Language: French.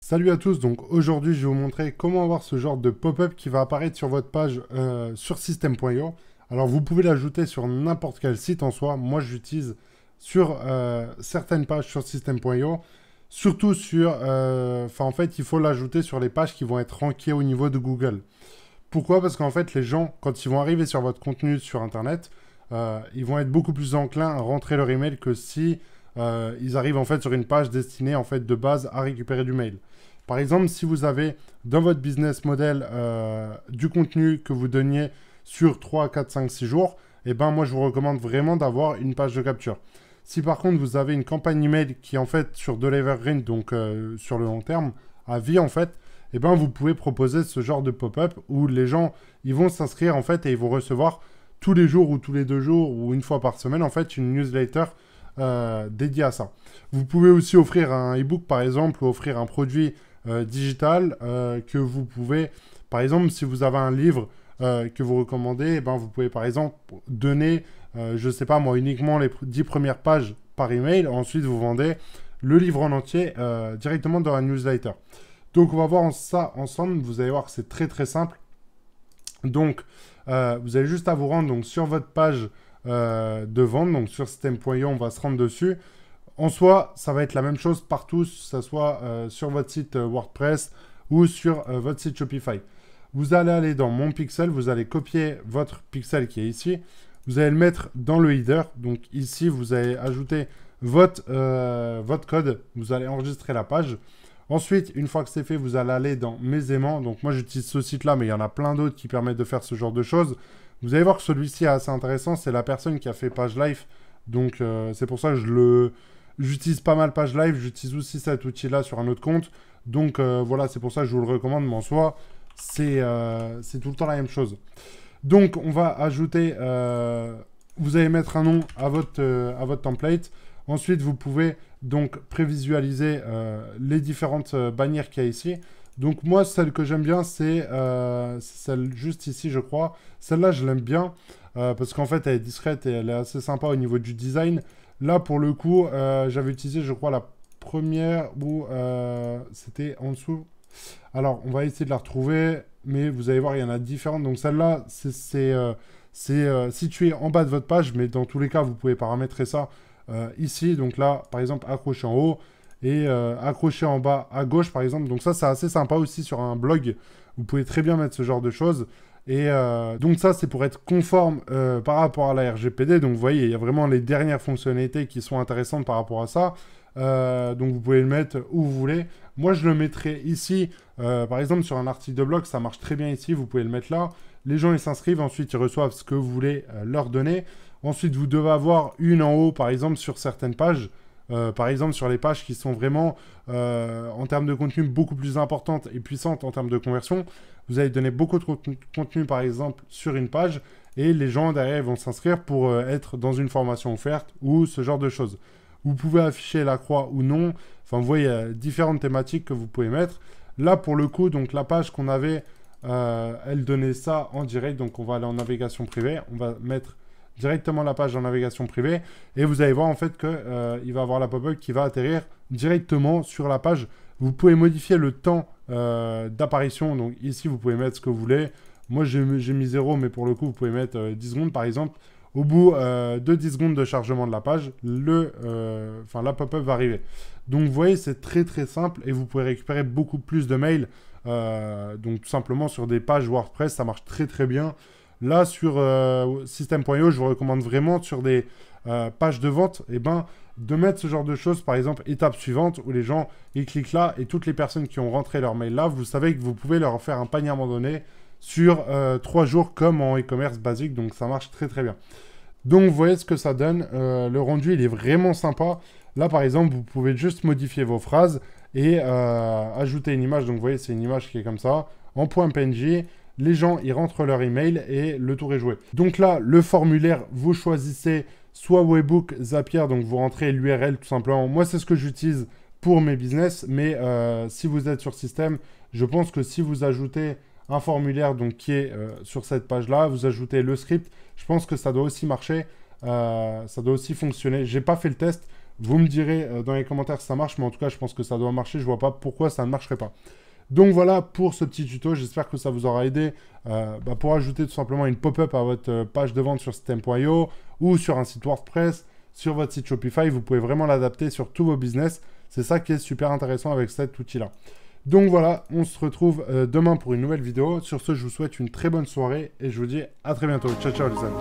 Salut à tous, donc aujourd'hui je vais vous montrer comment avoir ce genre de pop-up qui va apparaître sur votre page sur system.io. Alors vous pouvez l'ajouter sur n'importe quel site en soi, moi j'utilise sur certaines pages sur system.io, surtout sur, en fait il faut l'ajouter sur les pages qui vont être rankées au niveau de Google. Pourquoi? Parce qu'en fait les gens, quand ils vont arriver sur votre contenu sur internet, ils vont être beaucoup plus enclins à rentrer leur email que si ils arrivent en fait sur une page destinée en fait de base à récupérer du mail. Par exemple, si vous avez dans votre business model du contenu que vous donniez sur 3, 4, 5, 6 jours, eh ben moi je vous recommande vraiment d'avoir une page de capture. Si par contre vous avez une campagne email qui est en fait sur de l'evergreen, donc sur le long terme, à vie en fait, eh ben vous pouvez proposer ce genre de pop-up où les gens ils vont s'inscrire en fait et ils vont recevoir tous les jours ou tous les 2 jours ou une fois par semaine en fait une newsletter dédiée à ça. Vous pouvez aussi offrir un e-book par exemple ou offrir un produit digital que vous pouvez, par exemple, si vous avez un livre que vous recommandez, eh ben, vous pouvez par exemple donner, je ne sais pas moi, uniquement les 10 premières pages par email. Ensuite, vous vendez le livre en entier directement dans la newsletter. Donc, on va voir ça ensemble. Vous allez voir que c'est très très simple. Donc, vous avez juste à vous rendre donc, sur votre page de vente, donc sur system.io, on va se rendre dessus. En soi, ça va être la même chose partout, que ce soit sur votre site WordPress ou sur votre site Shopify. Vous allez aller dans Mon Pixel, vous allez copier votre pixel qui est ici. Vous allez le mettre dans le header. Donc ici, vous allez ajouter votre code. Vous allez enregistrer la page. Ensuite, une fois que c'est fait, vous allez aller dans Mes aimants. Donc moi, j'utilise ce site-là, mais il y en a plein d'autres qui permettent de faire ce genre de choses. Vous allez voir que celui-ci est assez intéressant. C'est la personne qui a fait Page Life. Donc c'est pour ça que j'utilise pas mal Page Live, j'utilise aussi cet outil-là sur un autre compte. Donc voilà, c'est pour ça que je vous le recommande, mais en soi, c'est tout le temps la même chose. Donc on va ajouter, vous allez mettre un nom à votre template. Ensuite, vous pouvez donc prévisualiser les différentes bannières qu'il y a ici. Donc moi, celle que j'aime bien, c'est celle juste ici, je crois. Celle-là, je l'aime bien parce qu'en fait, elle est discrète et elle est assez sympa au niveau du design. Là, pour le coup, j'avais utilisé, je crois, la première où c'était en dessous. Alors, on va essayer de la retrouver, mais vous allez voir, il y en a différentes. Donc, celle-là, c'est situé en bas de votre page, mais dans tous les cas, vous pouvez paramétrer ça ici. Donc là, par exemple, accroché en haut et accroché en bas à gauche, par exemple. Donc ça, c'est assez sympa aussi sur un blog. Vous pouvez très bien mettre ce genre de choses. Et donc ça, c'est pour être conforme par rapport à la RGPD. Donc vous voyez, il y a vraiment les dernières fonctionnalités qui sont intéressantes par rapport à ça. Donc vous pouvez le mettre où vous voulez. Moi, je le mettrai ici. Par exemple, sur un article de blog, ça marche très bien ici. Vous pouvez le mettre là. Les gens, ils s'inscrivent. Ensuite, ils reçoivent ce que vous voulez leur donner. Ensuite, vous devez avoir une en haut, par exemple, sur certaines pages. Par exemple, sur les pages qui sont vraiment, en termes de contenu, beaucoup plus importantes et puissantes en termes de conversion. Vous allez donner beaucoup de contenu, par exemple, sur une page, et les gens derrière vont s'inscrire pour être dans une formation offerte ou ce genre de choses. Vous pouvez afficher la croix ou non. Enfin, vous voyez, il y a différentes thématiques que vous pouvez mettre. Là, pour le coup, donc la page qu'on avait, elle donnait ça en direct. Donc, on va aller en navigation privée. On va mettre directement la page en navigation privée. Et vous allez voir en fait qu'il va avoir la pop-up qui va atterrir directement sur la page. Vous pouvez modifier le temps d'apparition. Donc ici, vous pouvez mettre ce que vous voulez. Moi, j'ai mis 0, mais pour le coup, vous pouvez mettre 10 secondes par exemple. Au bout de 10 secondes de chargement de la page, la pop-up va arriver. Donc, vous voyez, c'est très très simple et vous pouvez récupérer beaucoup plus de mails. Donc, tout simplement sur des pages WordPress, ça marche très très bien. Là, sur system.io, je vous recommande vraiment sur des pages de vente, de mettre ce genre de choses, par exemple, étape suivante, où les gens, ils cliquent là, et toutes les personnes qui ont rentré leur mail là, vous savez que vous pouvez leur faire un panier abandonné sur 3 jours, comme en e-commerce basique, donc ça marche très très bien. Donc, vous voyez ce que ça donne. Le rendu, il est vraiment sympa. Là, par exemple, vous pouvez juste modifier vos phrases et ajouter une image. Donc, vous voyez, c'est une image qui est comme ça, en point PNG. Les gens, ils rentrent leur email et le tour est joué. Donc là, le formulaire, vous choisissez soit Webhook, Zapier, donc vous rentrez l'URL tout simplement. Moi, c'est ce que j'utilise pour mes business, mais si vous êtes sur système, je pense que si vous ajoutez un formulaire donc, qui est sur cette page-là, vous ajoutez le script, je pense que ça doit aussi marcher, ça doit aussi fonctionner. J'ai pas fait le test. Vous me direz dans les commentaires si ça marche, mais en tout cas, je pense que ça doit marcher. Je vois pas pourquoi ça ne marcherait pas. Donc voilà pour ce petit tuto, j'espère que ça vous aura aidé pour ajouter tout simplement une pop-up à votre page de vente sur System.io ou sur un site WordPress, sur votre site Shopify. Vous pouvez vraiment l'adapter sur tous vos business. C'est ça qui est super intéressant avec cet outil-là. Donc voilà, on se retrouve demain pour une nouvelle vidéo. Sur ce, je vous souhaite une très bonne soirée et je vous dis à très bientôt. Ciao, ciao les amis.